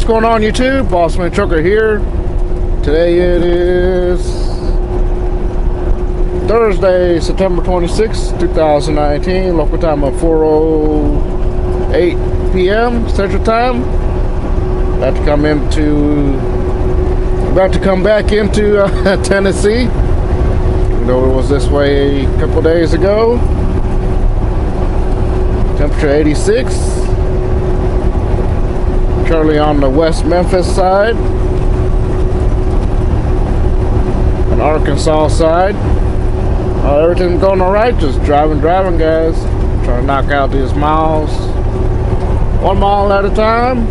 What's going on, YouTube? Bossman Trucker here. Today it is Thursday, September 26th, 2019. Local time of 4:08 p.m. Central Time. About to come back into Tennessee. You know, it was this way a couple days ago. Temperature 86. Currently on the West Memphis side, on Arkansas side. Everything's going all right. Just driving, guys. Trying to knock out these miles, 1 mile at a time.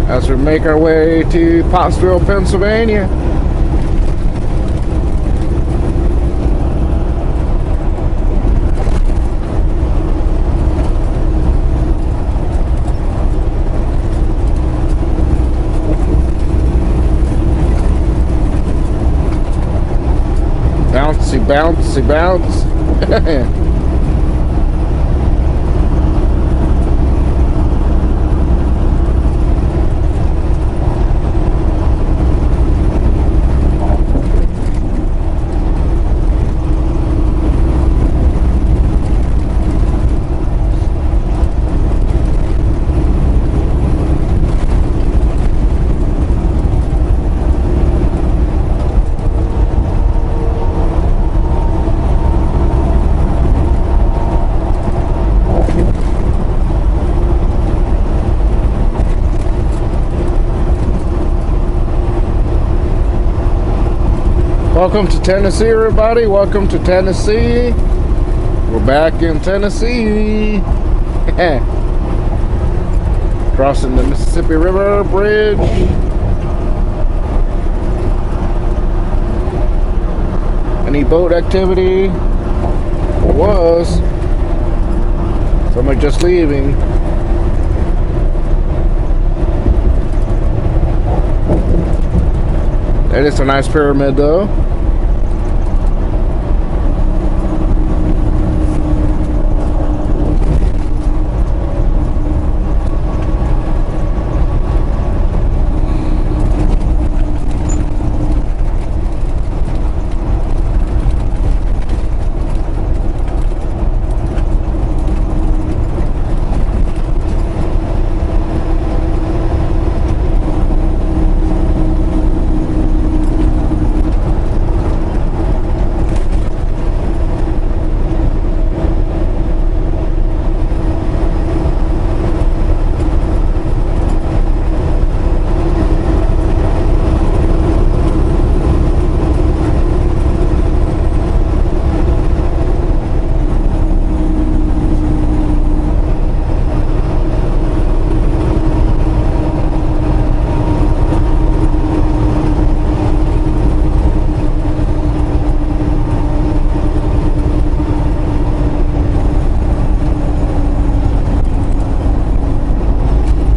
As we make our way to Pottsville, Pennsylvania. Bouncy, bouncy, bounce. Welcome to Tennessee, everybody. Welcome to Tennessee. We're back in Tennessee. Crossing the Mississippi River Bridge. Any boat activity? There was. Somebody just leaving. That is a nice pyramid, though.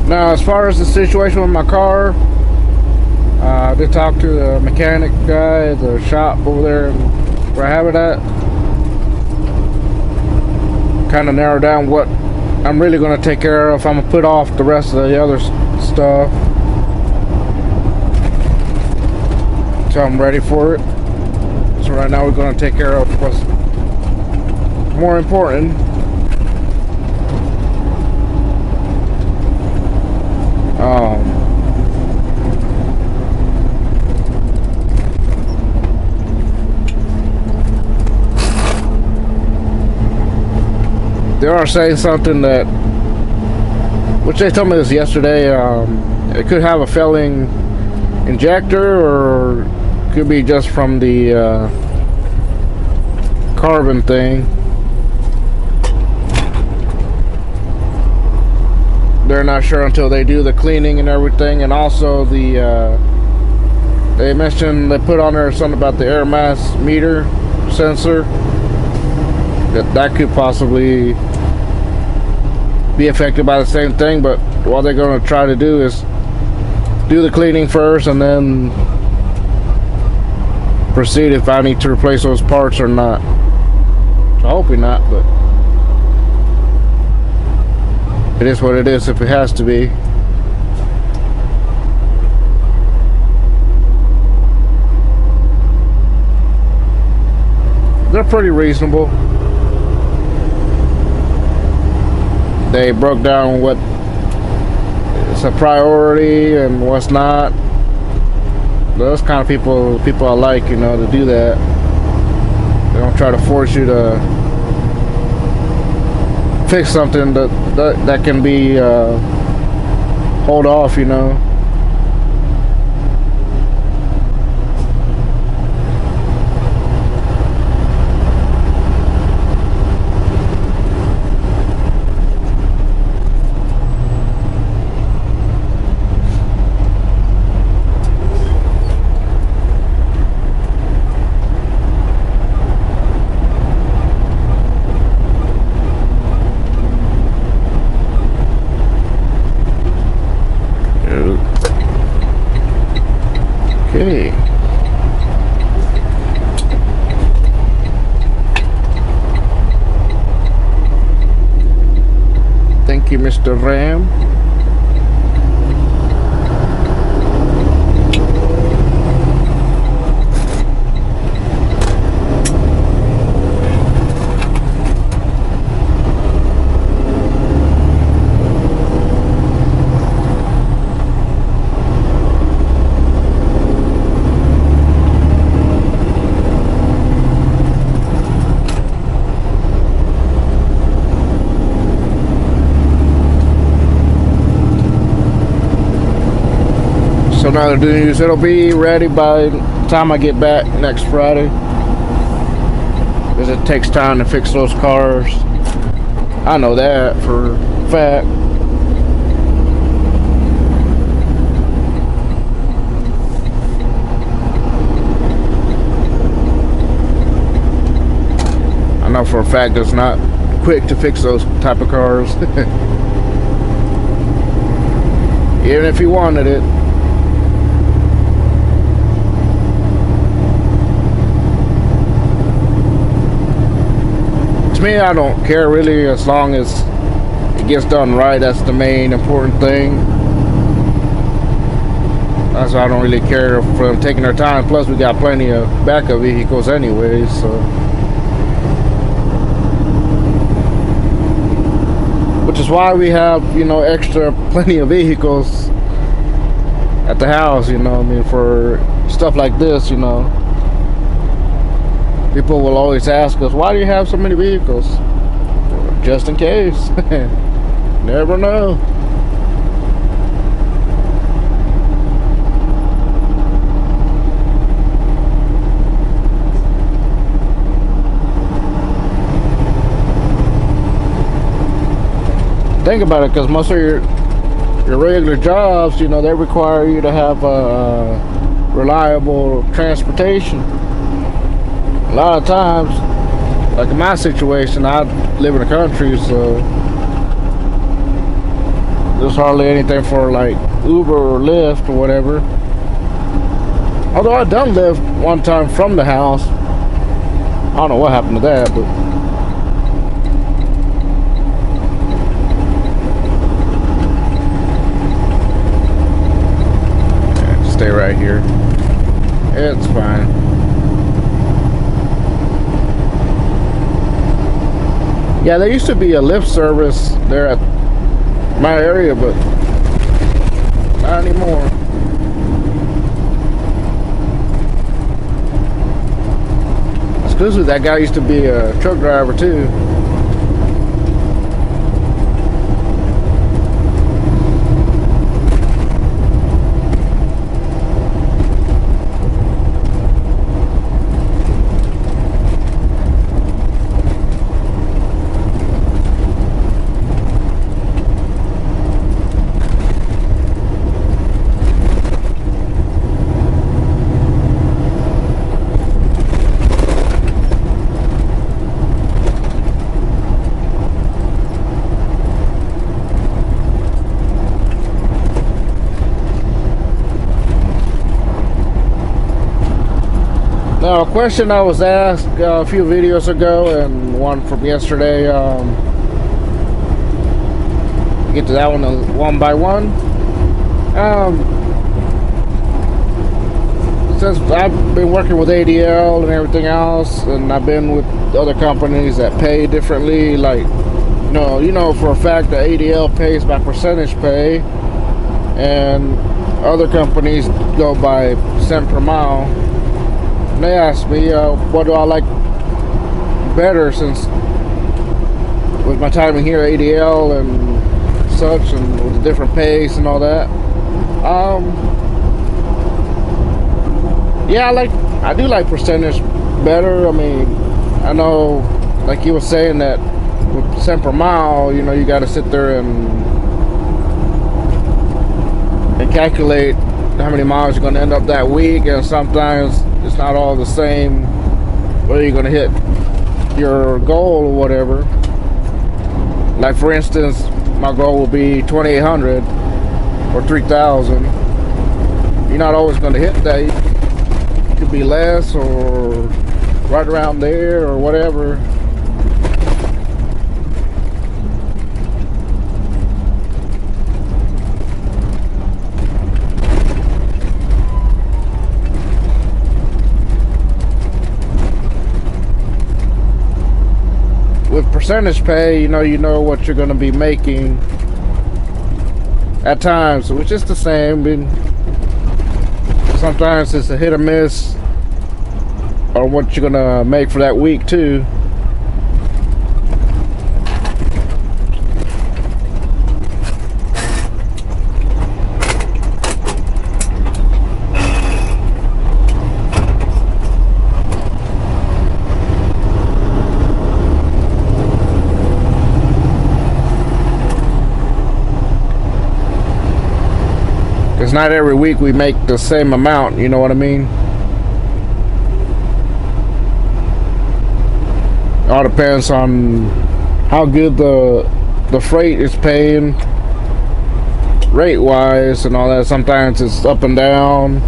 Now, as far as the situation with my car, I did talk to the mechanic guy at the shop over there where I have it at. Kind of narrow down what I'm really going to take care of. I'm going to put off the rest of the other stuff until I'm ready for it. So right now we're going to take care of what's more important. They are saying something that, which they told me this yesterday, it could have a failing injector, or could be just from the carbon thing. They're not sure until they do the cleaning and everything. And also they mentioned, they put on there something about the air mass meter sensor, that could possibly be affected by the same thing. But what they're going to try to do is do the cleaning first and then proceed if I need to replace those parts or not. So hopefully not, but it is what it is if it has to be. They're pretty reasonable. They broke down what is a priority and what's not. Those kind of people I like, you know, to do that. They don't try to force you to fix something that can be hold off, you know. Okay. Thank you, Mr. Ram. So now the news, it'll be ready by the time I get back next Friday, because it takes time to fix those cars. I know that for a fact. I know for a fact it's not quick to fix those type of cars. Even if you wanted it. To me, I don't care really, as long as it gets done right. That's the main important thing. That's why I don't really care for them taking their time. Plus, we got plenty of backup vehicles anyways, so. Which is why we have, you know, plenty of vehicles at the house, you know, I mean, for stuff like this, you know. People will always ask us, why do you have so many vehicles? Just in case. Never know. Think about it, because most of your regular jobs, you know, they require you to have reliable transportation. A lot of times, like in my situation, I live in the country, so there's hardly anything for like Uber or Lyft or whatever. Although I done Lyft one time from the house. I don't know what happened to that, but yeah, just stay right here. It's fine. Yeah, there used to be a Lyft service there at my area, but not anymore. Exclusively, that guy used to be a truck driver too. Now, a question I was asked a few videos ago and one from yesterday. Get to that one by one. Since I've been working with ADL and everything else, and I've been with other companies that pay differently, like you know for a fact that ADL pays by percentage pay, and other companies go by cent per mile. And they asked me, what do I like better, since with my time here at ADL and such, and with the different pace and all that. Yeah, I do like percentage better. I mean, I know, like you were saying, that with cent per mile, you know, you got to sit there and calculate how many miles you're going to end up that week, and sometimes it's not all the same whether you're going to hit your goal or whatever. Like, for instance, my goal will be 2,800 or 3,000. You're not always going to hit that. It could be less or right around there or whatever. With percentage pay, you know what you're going to be making at times, which is the same. Sometimes it's a hit or miss on what you're gonna make for that week too. Because not every week we make the same amount, you know what I mean? All depends on how good the freight is paying rate wise and all that. Sometimes it's up and down.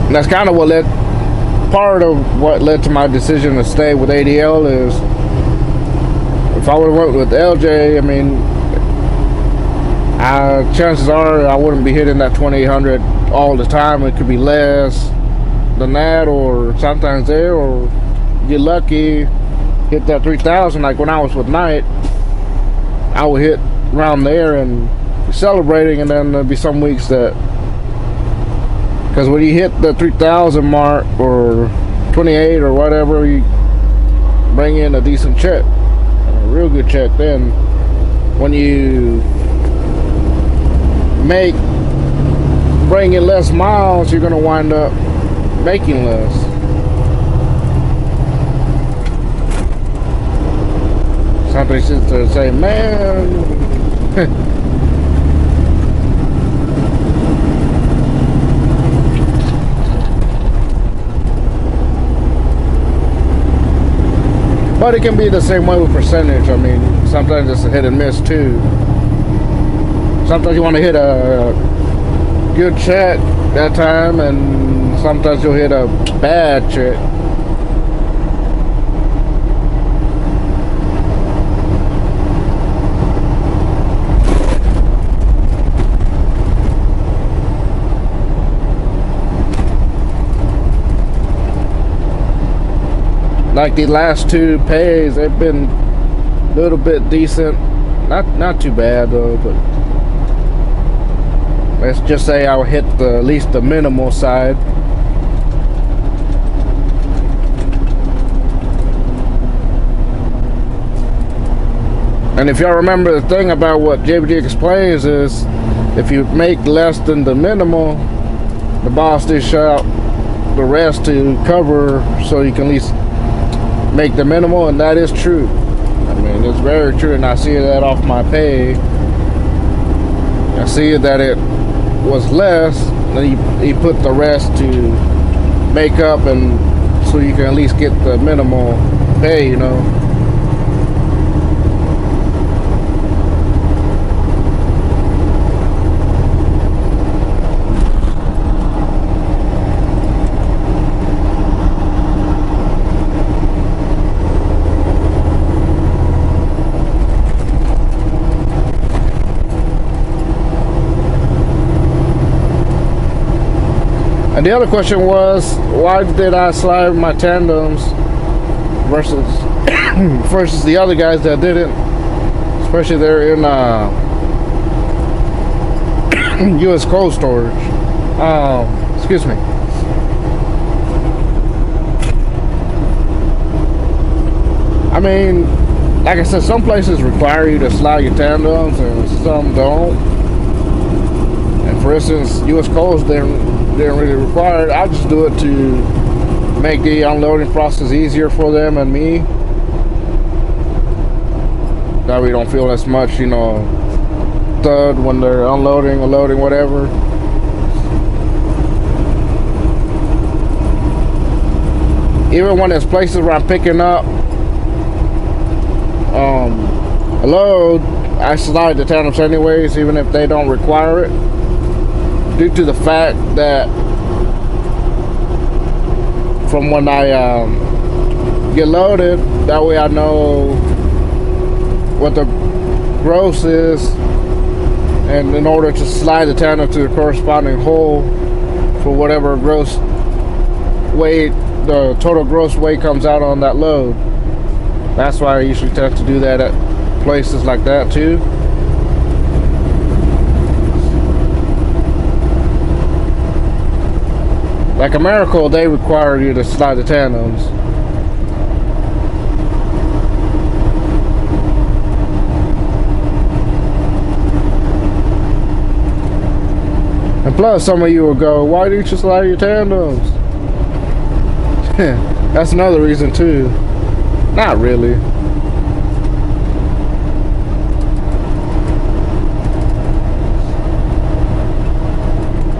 And that's kind of part of what led to my decision to stay with ADL. Is if I would have went with LJ, I mean, chances are I wouldn't be hitting that 2,800 all the time. It could be less than that, or sometimes there, or get lucky, hit that 3,000. Like when I was with Knight, I would hit around there and be celebrating, and then there'd be some weeks that, because when you hit the 3,000 mark or 28 or whatever, you bring in a decent check, a real good check. Then when you bring in less miles, you're going to wind up making less. Somebody sits there and say, man, but it can be the same way with percentage. I mean, sometimes it's a hit and miss too. Sometimes you want to hit a good check that time, and sometimes you'll hit a bad check. Like the last two pays, they've been a little bit decent. Not too bad though, but let's just say I'll hit at least the minimal side. And if y'all remember, the thing about what JBD explains is, if you make less than the minimal, the boss dish out the rest to cover, so you can at least make the minimal. And that is true. I mean, it's very true, and I see that off my pay. I see that it was less, then he put the rest to make up and so you can at least get the minimal pay, you know. And the other question was, why did I slide my tandems versus versus the other guys that didn't? Especially they're in U.S. cold storage. Excuse me. I mean, like I said, some places require you to slide your tandems and some don't. And for instance, U.S. Coast didn't really require it. I just do it to make the unloading process easier for them and me. That we don't feel as much, you know, thud when they're unloading or loading, whatever. Even when there's places where I'm picking up a load, I slide the tandems anyways, even if they don't require it. Due to the fact that from when I get loaded, that way I know what the gross is, and in order to slide the tandem to the corresponding hole for whatever gross weight, the total gross weight comes out on that load. That's why I usually tend to do that at places like that too. Like America, they require you to slide the tandems. And plus, some of you will go, why didn't you slide your tandems? That's another reason too. Not really.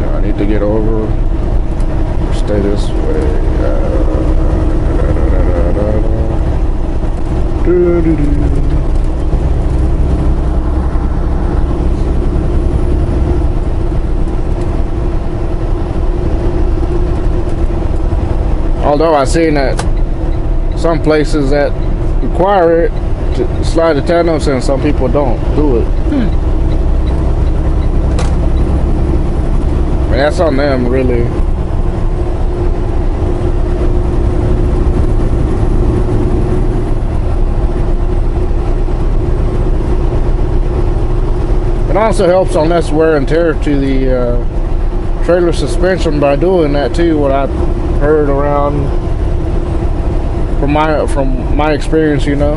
I need to get over. Stay this way. Although I've seen that some places that require it to slide the tandems and some people don't do it. I mean, that's on them, really. It also helps on less wear and tear to the trailer suspension by doing that too. What I've heard around from my experience, you know.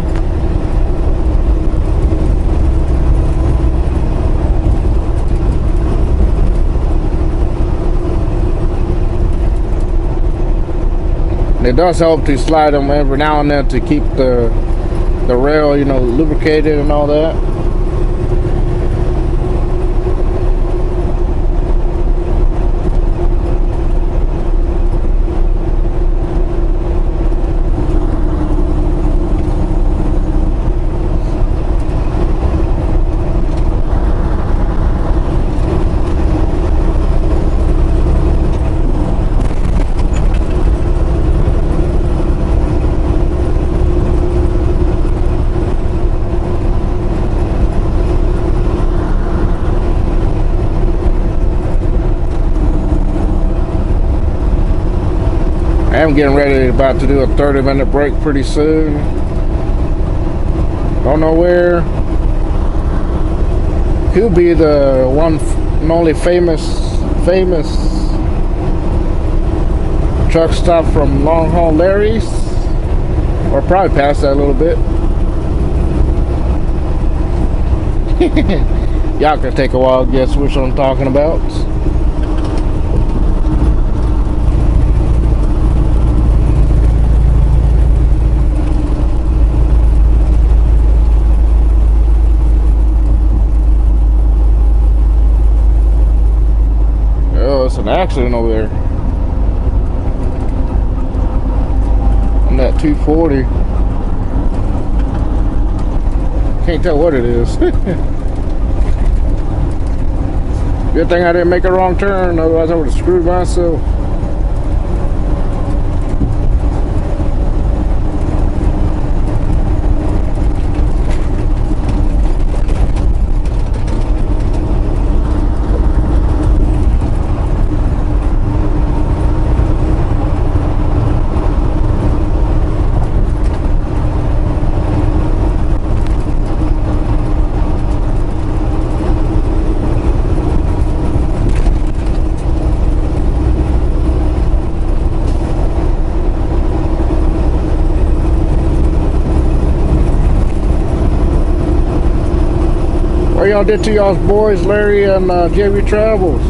And it does help to slide them every now and then to keep the rail, you know, lubricated and all that. I'm getting ready, about to do a 30-minute break pretty soon. Don't know where. Could be the one and only famous truck stop from Long Haul Larry's, or probably past that a little bit. Y'all can take a wild guess which one I'm talking about. Oh, it's an accident over there. 240. Can't tell what it is. Good thing I didn't make a wrong turn, otherwise I would have screwed myself. What y'all did to y'all's boys, Larry and JV Travels?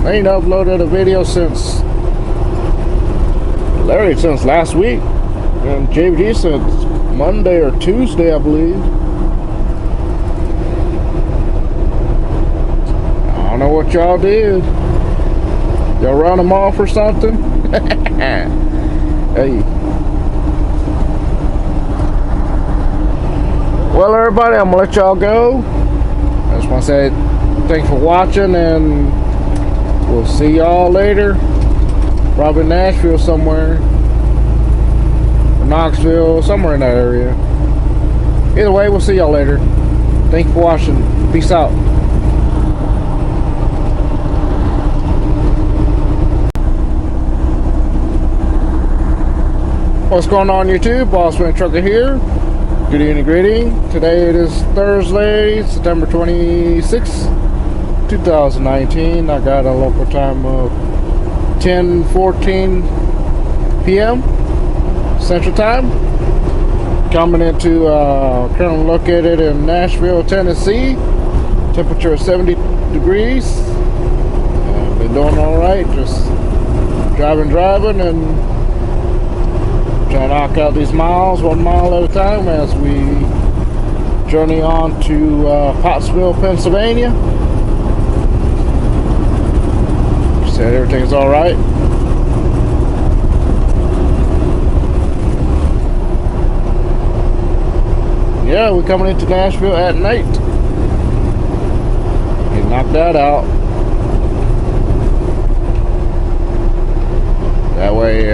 They ain't uploaded a video since Larry since last week, and JV since Monday or Tuesday, I believe. I don't know what y'all did. Y'all run them off or something? Hey. Well, everybody, I'm gonna let y'all go. I just want to say thanks for watching, and we'll see y'all later. Probably in Nashville somewhere, or Knoxville, somewhere in that area. Either way, we'll see y'all later. Thanks for watching. Peace out. What's going on, YouTube? Bossman Trucker here. Good evening, greeting. Today it is Thursday, September 26th, 2019. I got a local time of 10:14 p.m. Central Time. Coming into, currently located in Nashville, Tennessee. Temperature is 70 degrees. Been doing all right. Just driving, and trying to knock out these miles 1 mile at a time as we journey on to Pottsville, Pennsylvania. Said everything's all right. Yeah, we're coming into Nashville at night. Get knocked that out. That way,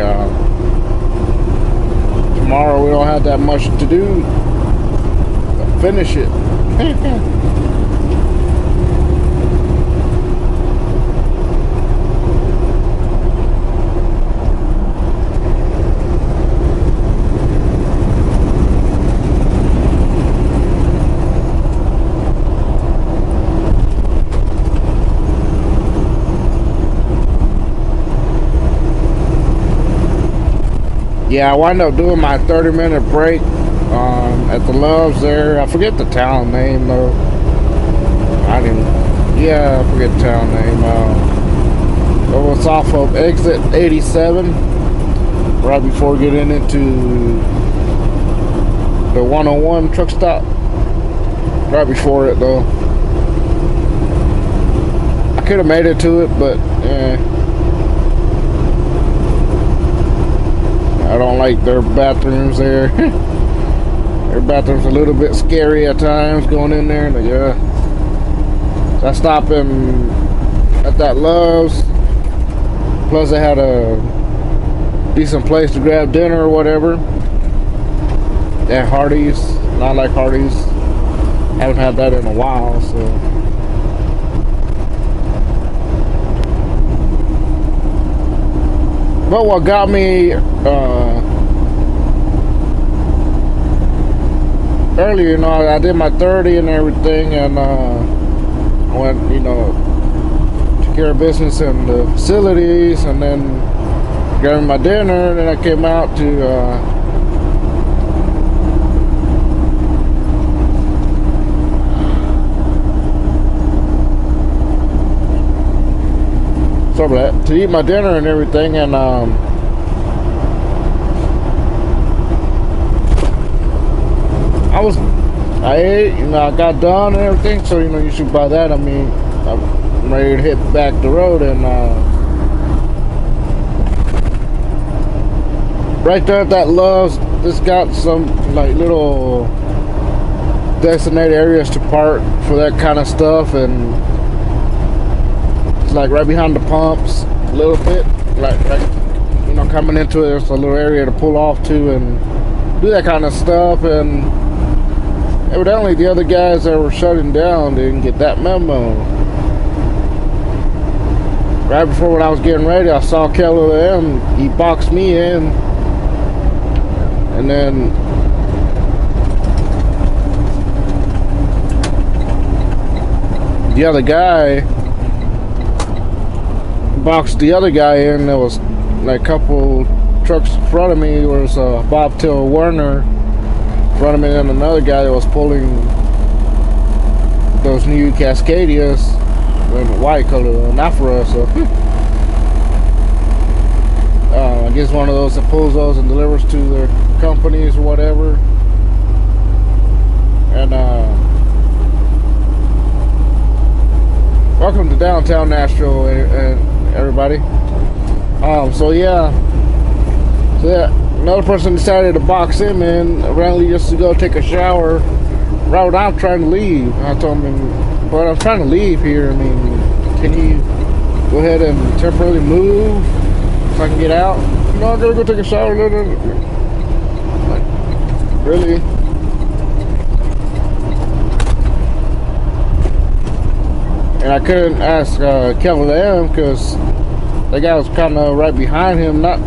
tomorrow we don't have that much to do to finish it. Yeah, I wound up doing my 30-minute break at the Loves there. I forget the town name though. I forget the town name. It was off of exit 87, right before getting into the 101 truck stop. Right before it though. I could have made it to it, but I don't like their bathrooms there. Their bathroom's a little bit scary at times going in there. But yeah, so I stopped in at that Love's. Plus, they had a decent place to grab dinner or whatever. At Hardee's, not like Hardee's. Haven't had that in a while, so. But what got me earlier, you know, I did my 30 and everything, and I went, you know, took care of business in the facilities, and then grabbed my dinner, and then I came out to to eat my dinner and everything, and I ate, you know, I got done and everything, so, you know, you should buy that. I mean, I'm ready to hit back the road, and right there at that Love's, it's got some like little designated areas to park for that kind of stuff, and it's like right behind the pumps a little bit, like you know, coming into it, there's a little area to pull off to and do that kind of stuff. And evidently the other guys that were shutting down didn't get that memo. Right before when I was getting ready, I saw KLM, he boxed me in, and then the other guy boxed the other guy in. There was like a couple trucks in front of me. There was a Bobtail Werner in front of me, and another guy that was pulling those new Cascadias in white color, not for us. So I guess one of those that pulls those and delivers to their companies or whatever. And welcome to downtown Nashville, and everybody. So yeah, another person decided to box him in, apparently just to go take a shower. Right when I'm trying to leave, I told him, but I'm trying to leave here. I mean, can you go ahead and temporarily move so I can get out? No, I'm gonna go take a shower. Like, really? And I couldn't ask Kevin M because that guy was kind of right behind him, not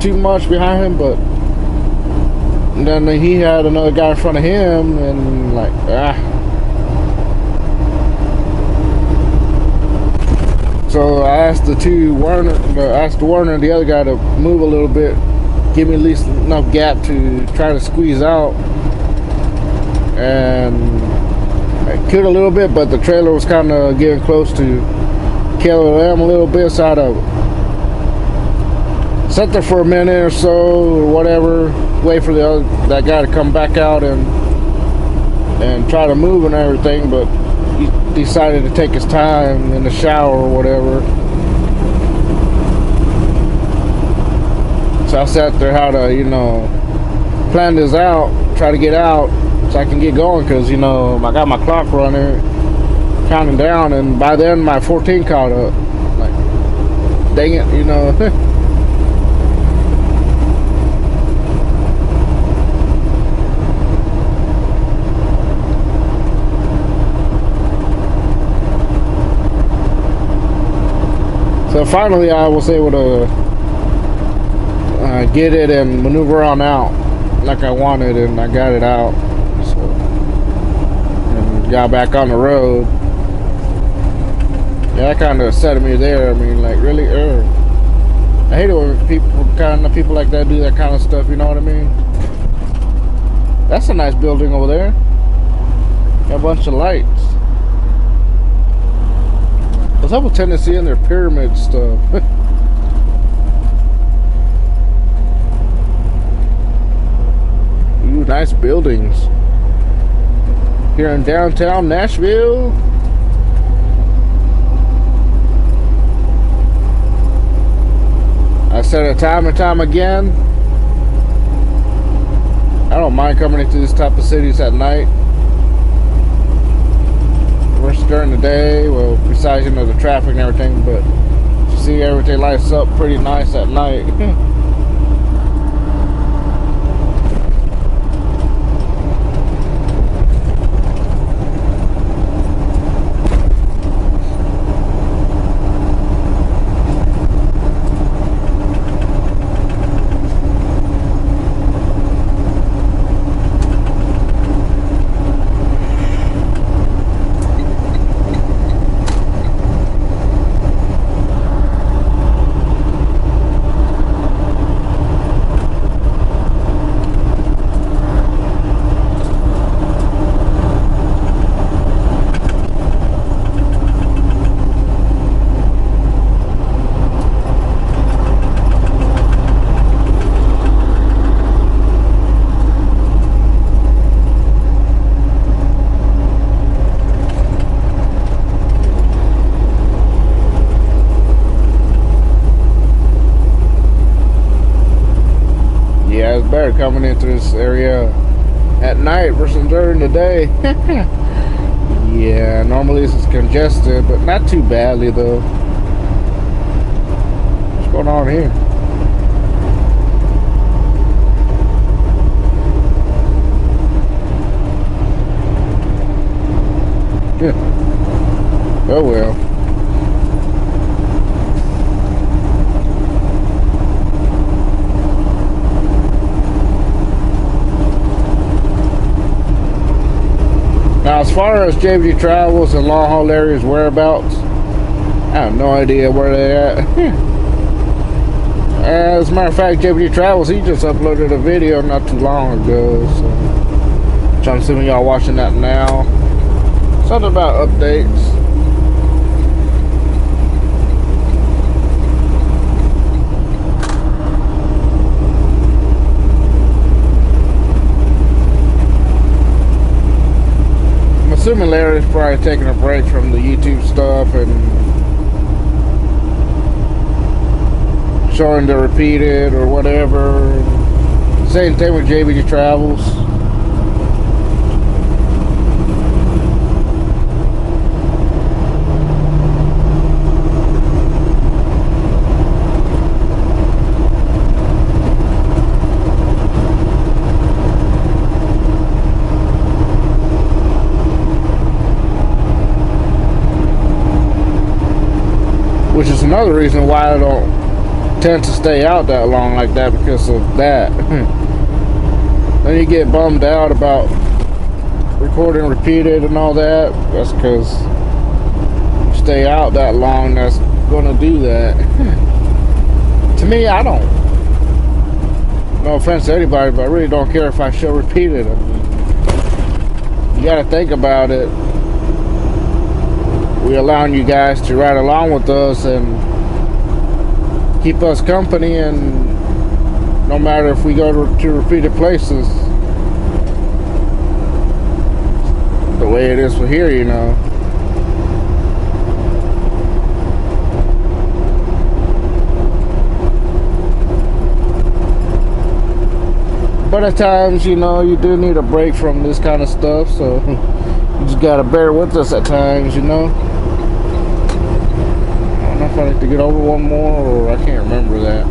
too much behind him, but then he had another guy in front of him, and like, So I asked the Werner and the other guy to move a little bit, give me at least enough gap to try to squeeze out, and I could a little bit, but the trailer was kind of getting close to KLM a little bit, so I had to sit there for a minute or so, or whatever, wait for that guy to come back out and try to move and everything, but he decided to take his time in the shower or whatever. So I sat there how to, you know, plan this out, try to get out so I can get going, because, you know, I got my clock running, counting down, and by then my 14 caught up. Like, dang it, you know. So finally I was able to get it and maneuver on out like I wanted, and I got it out. So, and got back on the road. Yeah, that kind of upset me there. I mean, like, really, I hate it when people like that do that kind of stuff, you know what I mean? That's a nice building over there. Got a bunch of lights. What's up with Tennessee and their pyramid stuff? Ooh, nice buildings. Here in downtown Nashville. I said it time and time again, I don't mind coming into these type of cities at night. Versus during the day, well, besides, you know, the traffic and everything, but you see everything lights up pretty nice at night. lot better coming into this area at night versus during the day. Yeah, normally this is congested, but not too badly though. What's going on here? Yeah. Oh well. Now, as far as JVG Travels and long haul areas whereabouts, I have no idea where they're at. As a matter of fact, JVG Travels, he just uploaded a video not too long ago, so I'm assuming y'all watching that now. Something about updates. Assuming Larry's probably taking a break from the YouTube stuff and showing the repeated or whatever. Same thing with JVG Travels. Which is another reason why I don't tend to stay out that long like that, because of that. Then you get bummed out about recording repeated and all that. That's because you stay out that long, that's gonna do that. To me, I don't. No offense to anybody, but I really don't care if I show repeated. I mean, you gotta think about it. We allowing you guys to ride along with us and keep us company, and no matter if we go to repeated places, the way it is for here, you know. But at times, you know, you do need a break from this kind of stuff, so you just gotta bear with us at times, you know. I don't know if I need to get over one more, or I can't remember that.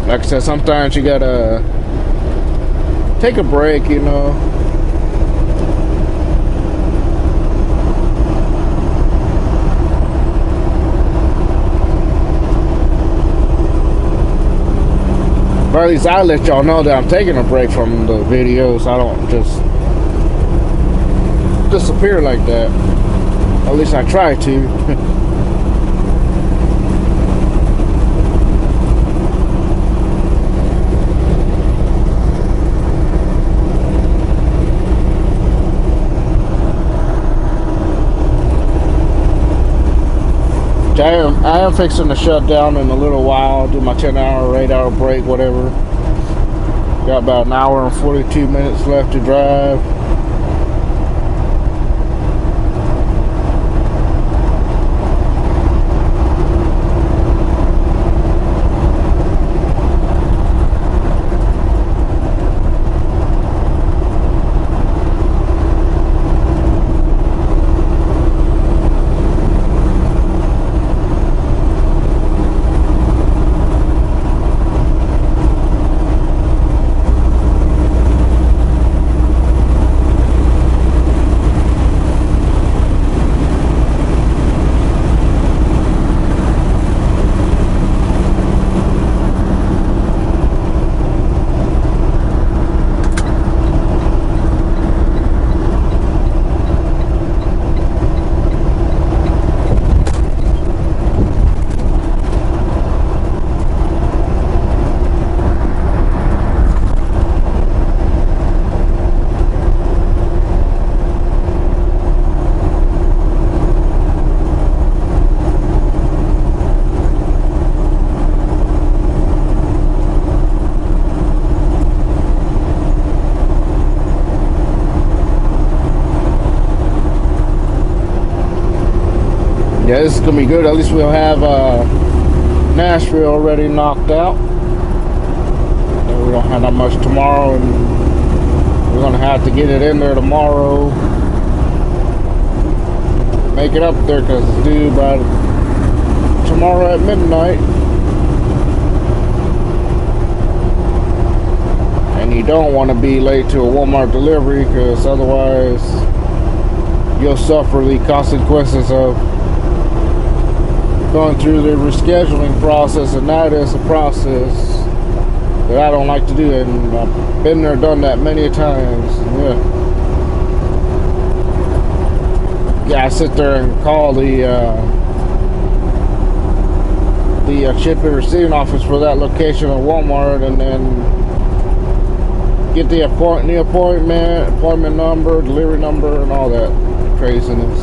Like I said, sometimes you gotta take a break, you know. Or at least I let y'all know that I'm taking a break from the videos. I don't just disappear like that. At least I try to. I am fixing to shut down in a little while, do my 10-hour or 8-hour break, whatever. Got about an hour and 42 minutes left to drive. Yeah, this is gonna be good. At least we'll have Nashville already knocked out. And we don't have that much tomorrow, and we're gonna have to get it in there tomorrow. Make it up there because it's due by tomorrow at midnight. And you don't want to be late to a Walmart delivery because otherwise you'll suffer the consequences of going through the rescheduling process, and that is a process that I don't like to do, and I've been there, done that many times. Yeah, I sit there and call the shipping and receiving office for that location of Walmart, and then get the appointment number, delivery number, and all that craziness.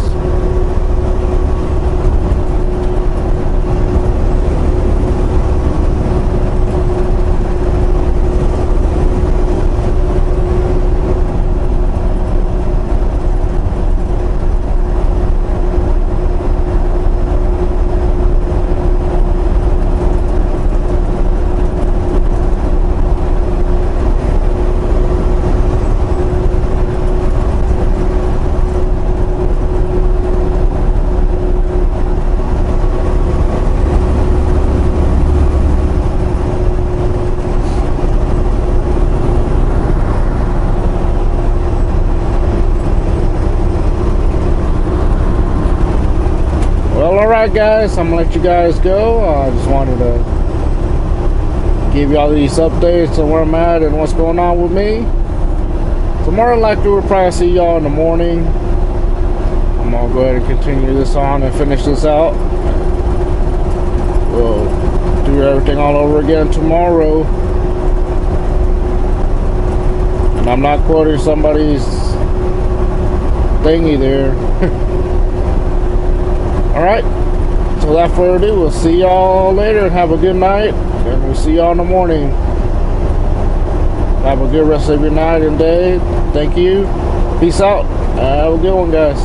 Alright guys, I'm gonna let you guys go. I just wanted to give y'all these updates on where I'm at and what's going on with me. So more than likely we'll probably see y'all in the morning. I'm gonna go ahead and continue this on and finish this out. We'll do everything all over again tomorrow. And I'm not quoting somebody's thingy there. Alright, so without further ado, we'll see y'all later and have a good night, and we'll see y'all in the morning. Have a good rest of your night and day. Thank you. Peace out. Have a good one, guys.